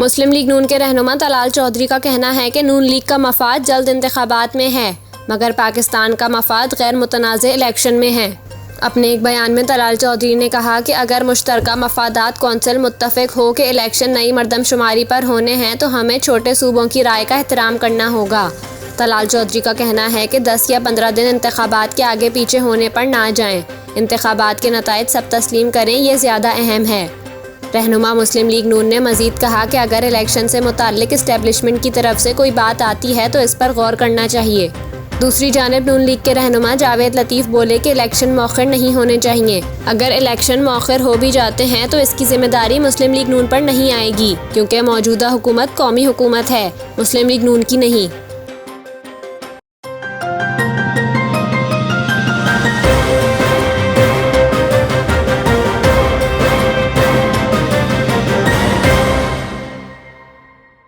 मुस्लिम league नून के रहनुमा तलाल चौधरी का कहना है कि नून लीग का मफाद जल्द इंतखाबात में है, मगर पाकिस्तान का मफाद गैर मुतनाज़े इलेक्शन में है। अपने एक बयान में तलाल चौधरी ने कहा कि अगर मुश्तरका मफादात कौंसिल मुत्तफ़िक हो कि इलेक्शन नई मरदमशुमारी पर होने हैं तो हमें छोटे सूबों की राय का एहतराम करना होगा। तलाल चौधरी का कहना है कि 10 या 15 दिन इंतखाबात के आगे पीछे होने पर ना जाएं। इंतखाबात के नताइज सब तस्लीम करें, ये ज़्यादा अहम है। रहनुमा मुस्लिम लीग नून ने मज़ीद कहा कि अगर इलेक्शन से मुताल्लिक इस्टेब्लिशमेंट की तरफ से कोई बात आती है तो इस पर गौर करना चाहिए। दूसरी जानिब नून लीग के रहनुमा जावेद लतीफ़ बोले कि इलेक्शन मौखर नहीं होने चाहिए। अगर इलेक्शन मौखर हो भी जाते हैं तो इसकी जिम्मेदारी मुस्लिम लीग नून पर नहीं आएगी, क्योंकि मौजूदा हुकूमत कौमी हुकूमत है, मुस्लिम लीग नून की नहीं।